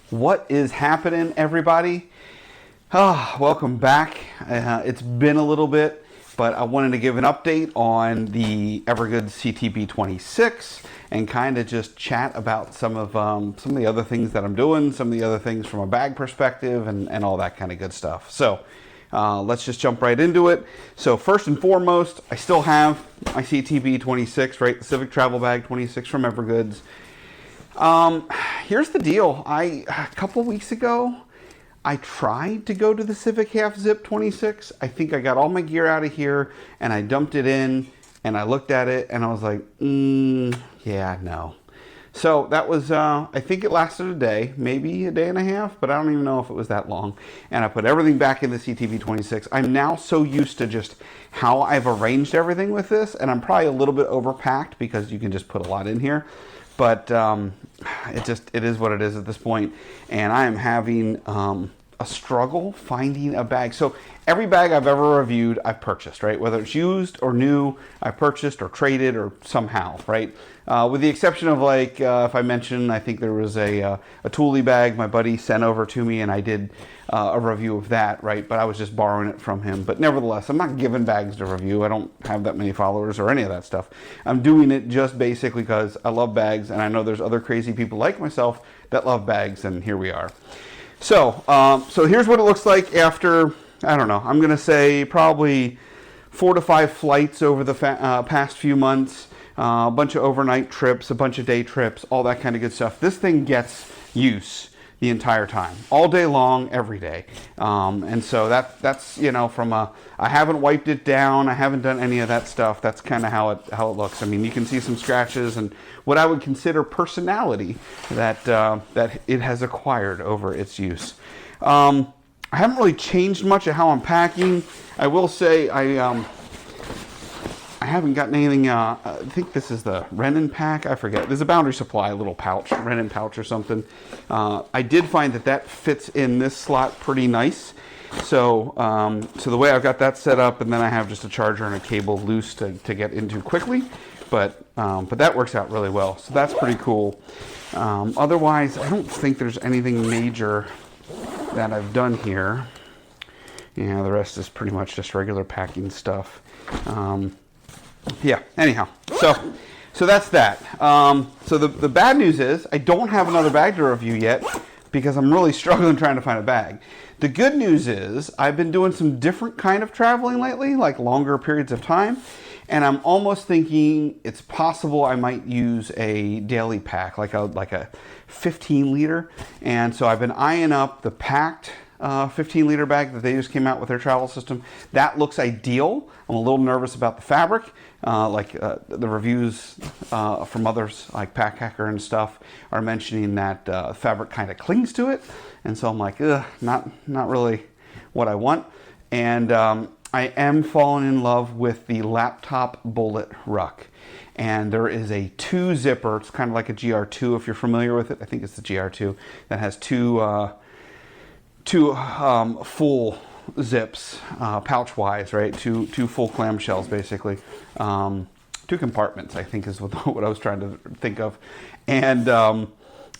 What is happening, everybody? Welcome back. It's been a little bit, but I wanted to give an update on the Evergoods CTB26 and kind of just chat about some of the other things that I'm doing, some of the other things from a bag perspective, and all that kind of good stuff. So let's just jump right into it. So first and foremost, I still have my CTB26, right? The Civic Travel Bag 26 from Evergoods. Here's the deal. A couple of weeks ago, I tried to go to the Civic Half Zip 26. I think I got all my gear out of here and I dumped it in and I looked at it and I was like, yeah, no. So that was, I think it lasted a day, maybe a day and a half, but I don't even know if it was that long. And I put everything back in the CTB26. I'm now so used to just how I've arranged everything with this, and I'm probably a little bit overpacked because you can just put a lot in here. But it is what it is at this point, and I am having a struggle finding a bag. So every bag I've ever reviewed, I've purchased, right? Whether it's used or new, I purchased or traded or somehow, right? With the exception of like, if I mentioned, I think there was a Thule bag my buddy sent over to me, and I did a review of that, right? But I was just borrowing it from him. But nevertheless, I'm not giving bags to review. I don't have that many followers or any of that stuff. I'm doing it just basically because I love bags, and I know there's other crazy people like myself that love bags, and here we are. So, so here's what it looks like after, I don't know, I'm going to say probably 4 to 5 flights over the past few months, a bunch of overnight trips, a bunch of day trips, all that kind of good stuff. This thing gets use the entire time, all day long, every day. And so that's, you know, from I haven't wiped it down, I haven't done any of that stuff. That's kind of how it looks. I mean, you can see some scratches and what I would consider personality that it has acquired over its use. I haven't really changed much of how I'm packing. I will say I haven't gotten anything, I think this is the Renin pack, I forget. There's a Boundary Supply, a little pouch, Renin pouch or something. I did find that fits in this slot pretty nice. So, so the way I've got that set up, and then I have just a charger and a cable loose to get into quickly. But that works out really well, so that's pretty cool. Otherwise, I don't think there's anything major that I've done here. Yeah, the rest is pretty much just regular packing stuff. Yeah, anyhow, so that's that. So the bad news is I don't have another bag to review yet because I'm really struggling trying to find a bag. The good news is I've been doing some different kind of traveling lately, like longer periods of time, and I'm almost thinking it's possible I might use a daily pack, like a 15 liter. And so I've been eyeing up the packed 15 liter bag that they just came out with their travel system. That looks ideal. I'm a little nervous about the fabric. The reviews from others like Pack Hacker and stuff are mentioning that fabric kind of clings to it. And so I'm like, not really what I want. And I am falling in love with the laptop bullet ruck. And there is a 2 zipper. It's kind of like a GR2 if you're familiar with it. I think it's the GR2 that has two full zips, pouch-wise, right? Two full clamshells, basically. 2 compartments, I think, is what I was trying to think of.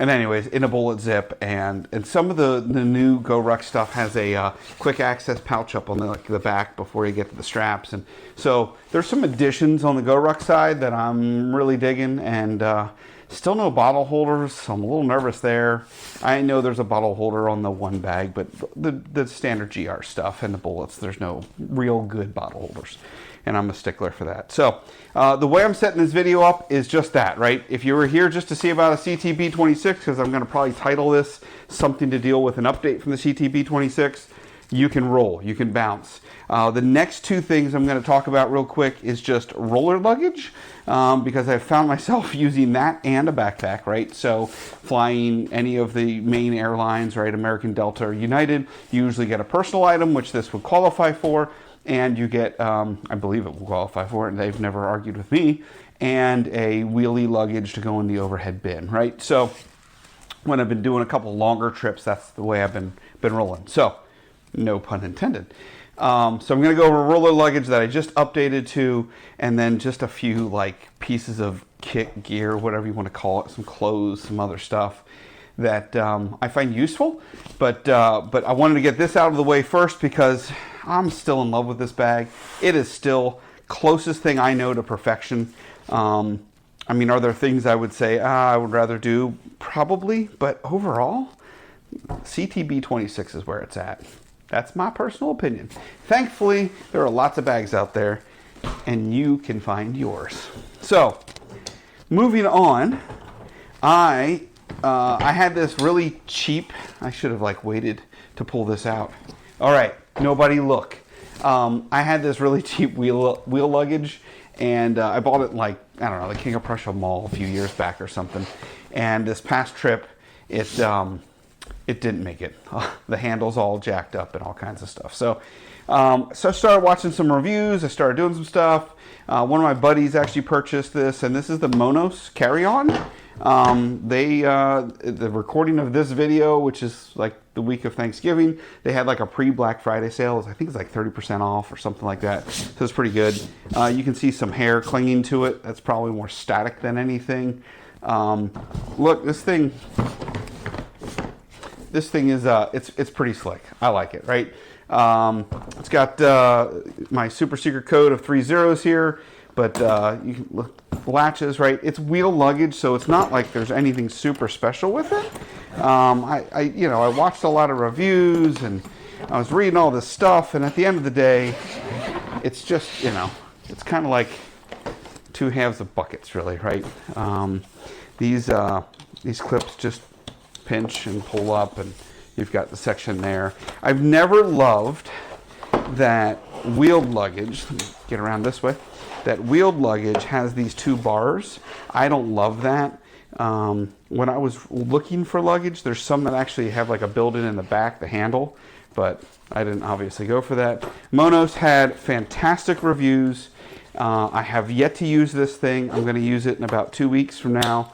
And anyways, in a bullet zip, and some of the new GoRuck stuff has a quick access pouch up on the back before you get to the straps. And so there's some additions on the GoRuck side that I'm really digging, and still no bottle holders, so I'm a little nervous there. I know there's a bottle holder on the one bag, but the standard GR stuff and the bullets, there's no real good bottle holders. And I'm a stickler for that. So the way I'm setting this video up is just that, right? If you were here just to see about a CTB26, because I'm going to probably title this something to deal with an update from the CTB26, you can roll, you can bounce. The next 2 things I'm going to talk about real quick is just roller luggage, because I've found myself using that and a backpack, right? So flying any of the main airlines, right, American, Delta, or United, you usually get a personal item, which this would qualify for, and you get, I believe it will qualify for it, and they've never argued with me, and a wheelie luggage to go in the overhead bin, right? So when I've been doing a couple longer trips, that's the way I've been rolling. So no pun intended. So I'm going to go over roller luggage that I just updated to, and then just a few like pieces of kit, gear, whatever you want to call it, some clothes, some other stuff that I find useful. But I wanted to get this out of the way first because I'm still in love with this bag. It is still closest thing I know to perfection. I mean, are there things I would say I would rather do? Probably, but overall, CTB26 is where it's at. That's my personal opinion. Thankfully, there are lots of bags out there, and you can find yours. So, moving on, I had this really cheap. I should have like waited to pull this out. All right, nobody look. I had this really cheap wheel luggage, and I bought it like, I don't know, the King of Prussia Mall a few years back or something. And this past trip, it didn't make it. The handle's all jacked up and all kinds of stuff. So I started watching some reviews. I started doing some stuff. One of my buddies actually purchased this, and this is the Monos carry-on. The recording of this video, which is like the week of Thanksgiving, they had like a pre-Black Friday sale. I think it's like 30% off or something like that. So it's pretty good. You can see some hair clinging to it. That's probably more static than anything. Look, this thing is it's pretty slick. I like it, right? It's got my super secret code of 3 zeros here, but you can look, latches, right? It's wheel luggage, so it's not like there's anything super special with it. I watched a lot of reviews and I was reading all this stuff, and at the end of the day, it's just, it's kind of like two halves of buckets, really, right? These clips just pinch and pull up, and you've got the section there. I've never loved that wheeled luggage. Let me get around this way. That wheeled luggage has these two bars. I don't love that. When I was looking for luggage, there's some that actually have like a built-in in the back, the handle, but I didn't obviously go for that. Monos had fantastic reviews. I have yet to use this thing. I'm going to use it in about 2 weeks from now,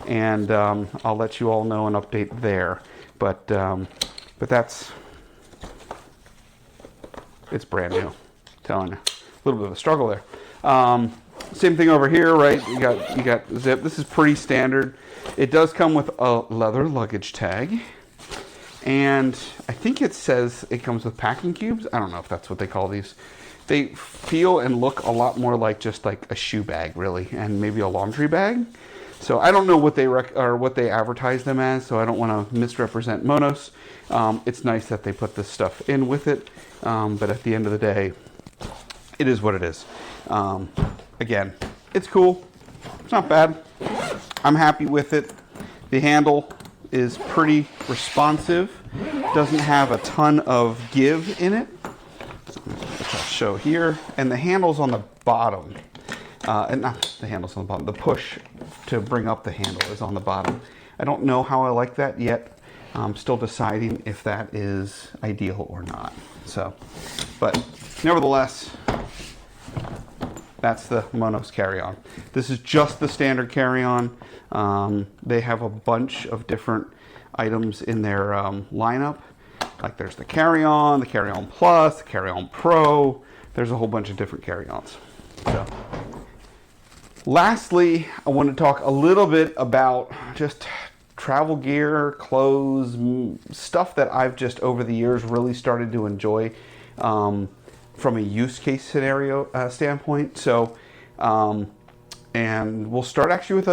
and I'll let you all know an update there. But it's brand new. I'm telling you, a little bit of a struggle there. Same thing over here, right? You got zip. This is pretty standard. It does come with a leather luggage tag, and I think it says it comes with packing cubes. I don't know if that's what they call these. They feel and look a lot more like just like a shoe bag, really, and maybe a laundry bag. So I don't know what they advertise them as, so I don't want to misrepresent Monos. It's nice that they put this stuff in with it, but at the end of the day, it is what it is. Again, it's cool. It's not bad. I'm happy with it. The handle is pretty responsive. Doesn't have a ton of give in it. Which I'll show here. And the handle's on the bottom. And not the handle's on the bottom. The push to bring up the handle is on the bottom. I don't know how I like that yet. I'm still deciding if that is ideal or not. So, but nevertheless, that's the Monos carry-on. This is just the standard carry-on. They have a bunch of different items in their lineup. Like there's the carry-on plus, the carry-on pro. There's a whole bunch of different carry-ons. So, lastly, I want to talk a little bit about just travel gear, clothes, stuff that I've just over the years really started to enjoy. From a use case scenario standpoint. So, and we'll start actually with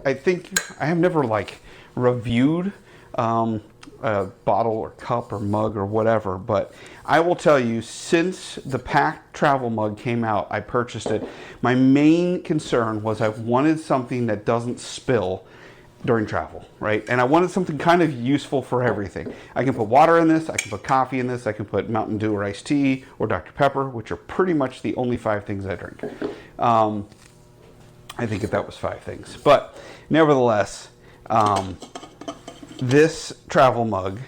I think I have never like reviewed a bottle or cup or mug or whatever, but I will tell you, since the packed travel mug came out, I purchased it. My main concern was I wanted something that doesn't spill during travel, right? And I wanted something kind of useful for everything. I can put water in this, I can put coffee in this, I can put Mountain Dew or iced tea or Dr. Pepper, which are pretty much the only 5 things I drink. I think if that was 5 things. But nevertheless, this travel mug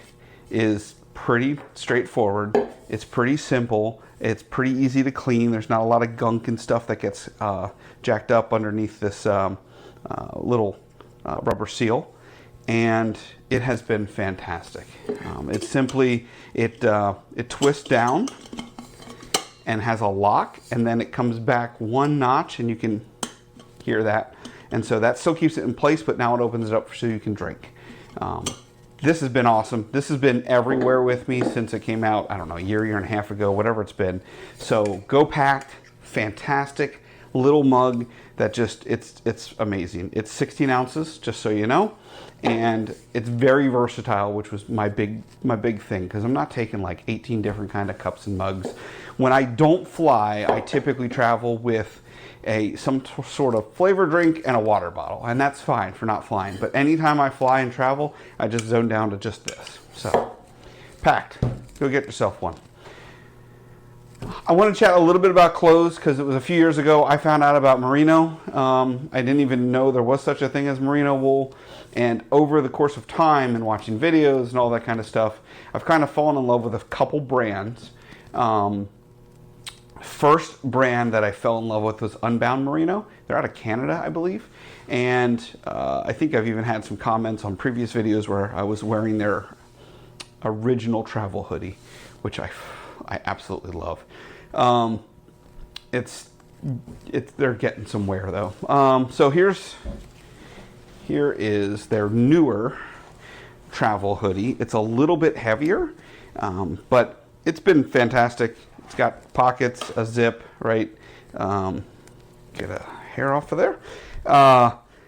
is pretty straightforward. It's pretty simple. It's pretty easy to clean. There's not a lot of gunk and stuff that gets jacked up underneath this little rubber seal, and it has been fantastic. It's simply, it twists down and has a lock, and then it comes back one notch, and you can hear that. And so that still keeps it in place, but now it opens it up so you can drink. This has been awesome. This has been everywhere with me since it came out, I don't know, a year and a half ago, whatever it's been. So go packed, fantastic little mug that just, it's amazing. It's 16 ounces, just so you know. And it's very versatile, which was my big thing, because I'm not taking like 18 different kind of cups and mugs. When I don't fly, I typically travel with some sort of flavor drink and a water bottle, and that's fine for not flying. But anytime I fly and travel, I just zone down to just this. So, packed. Go get yourself one. I want to chat a little bit about clothes, because it was a few years ago I found out about merino. I didn't even know there was such a thing as merino wool, and over the course of time and watching videos and all that kind of stuff, I've kind of fallen in love with a couple brands. First brand that I fell in love with was Unbound Merino. They're out of Canada, I believe. And I think I've even had some comments on previous videos where I was wearing their original travel hoodie, which I absolutely love. They're getting some wear though. So here is their newer travel hoodie. It's a little bit heavier, but it's been fantastic. It's got pockets, a zip, right? Get a hair off of there.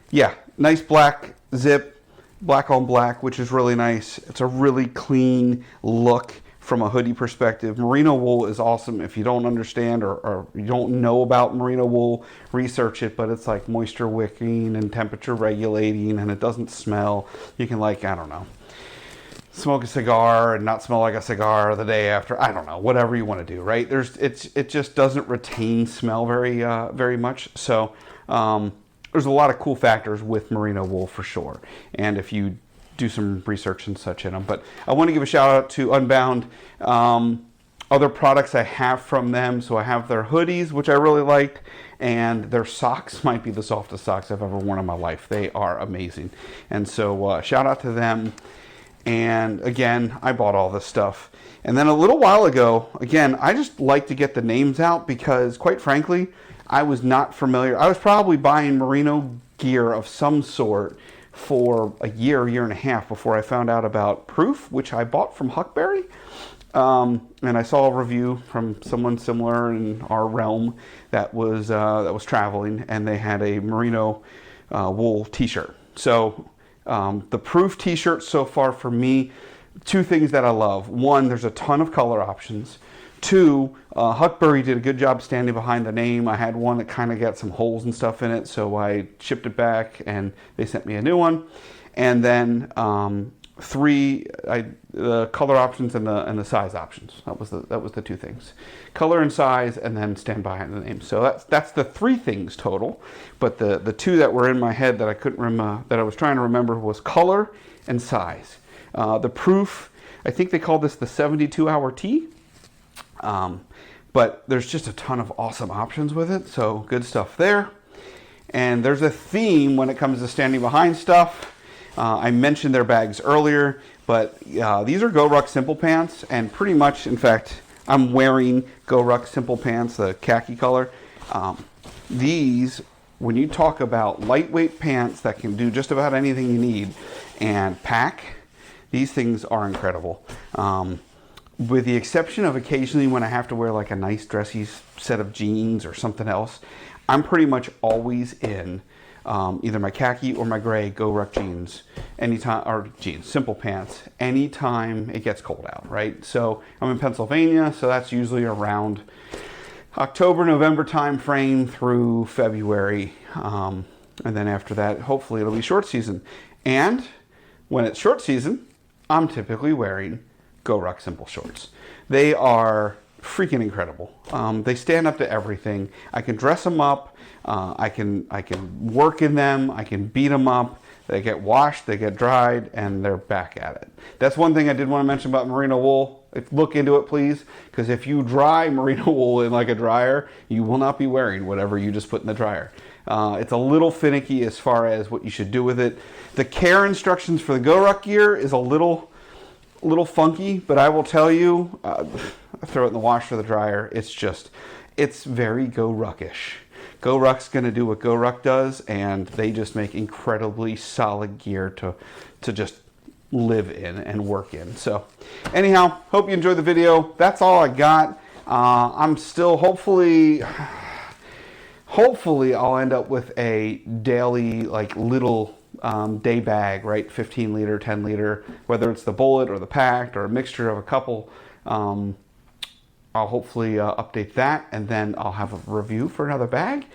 Yeah, nice black zip, black on black, which is really nice. It's a really clean look from a hoodie perspective. Merino wool is awesome. If you don't understand or you don't know about merino wool, research it, but it's like moisture wicking and temperature regulating, and it doesn't smell. You can, like, I don't know, smoke a cigar and not smell like a cigar the day after. I don't know, whatever you want to do, right? It just doesn't retain smell very much. So there's a lot of cool factors with merino wool for sure. And if you do some research and such in them, but I want to give a shout out to Unbound. Other products I have from them, so I have their hoodies, which I really liked, and their socks might be the softest socks I've ever worn in my life. They are amazing. And so shout out to them. And again, I bought all this stuff. And then a little while ago, again, I just like to get the names out because, quite frankly, I was not familiar. I was probably buying merino gear of some sort for a year and a half before I found out about Proof, which I bought from Huckberry. And I saw a review from someone similar in our realm that was traveling, and they had a merino wool t-shirt. So the Proof t-shirt so far for me, two things that I love. One, there's a ton of color options. Two, Huckberry did a good job standing behind the name. I had one that kind of got some holes and stuff in it, so I shipped it back and they sent me a new one. And then three, the color options and the size options. That was the two things. Color and size, and then stand behind the name. So that's the three things total. But the two that were in my head that I couldn't remember, that I was trying to remember, was color and size. The Proof, I think they call this the 72-hour tee. But there's just a ton of awesome options with it, so good stuff there. And there's a theme when it comes to standing behind stuff. I mentioned their bags earlier, but these are Go Ruck Simple Pants, and pretty much, in fact, I'm wearing Go Ruck Simple Pants, the khaki color. These, when you talk about lightweight pants that can do just about anything you need and pack, these things are incredible. With the exception of occasionally when I have to wear like a nice dressy set of jeans or something else, I'm pretty much always in either my khaki or my gray Go Ruck jeans, simple pants, anytime it gets cold out, right? So I'm in Pennsylvania, so that's usually around October, November time frame through February. And then after that, hopefully it'll be short season. And when it's short season, I'm typically wearing Go Ruck Simple Shorts. They are freaking incredible. They stand up to everything. I can dress them up. I can work in them. I can beat them up. They get washed, they get dried, and they're back at it. That's one thing I did want to mention about merino wool. Look into it, please, because if you dry merino wool in like a dryer, you will not be wearing whatever you just put in the dryer. It's a little finicky as far as what you should do with it. The care instructions for the Go Ruck gear is a little funky, but I will tell you, throw it in the washer or the dryer. It's very GoRuckish. GoRuck's going to do what GoRuck does, and they just make incredibly solid gear to just live in and work in. So anyhow, hope you enjoyed the video. That's all I got. I'm still hopefully I'll end up with a daily, like, little day bag, right? 15 liter, 10 liter, whether it's the bullet or the packed or a mixture of a couple. I'll hopefully update that, and then I'll have a review for another bag.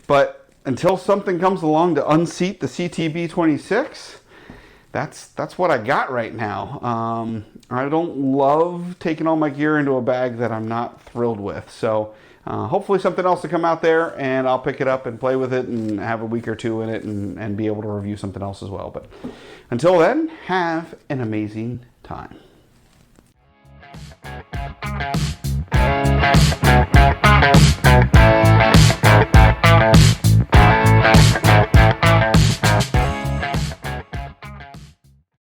But until something comes along to unseat the CTB26, that's what I got right now. I don't love taking all my gear into a bag that I'm not thrilled with. So hopefully something else will come out there, and I'll pick it up and play with it and have a week or two in it and be able to review something else as well. But until then, have an amazing time.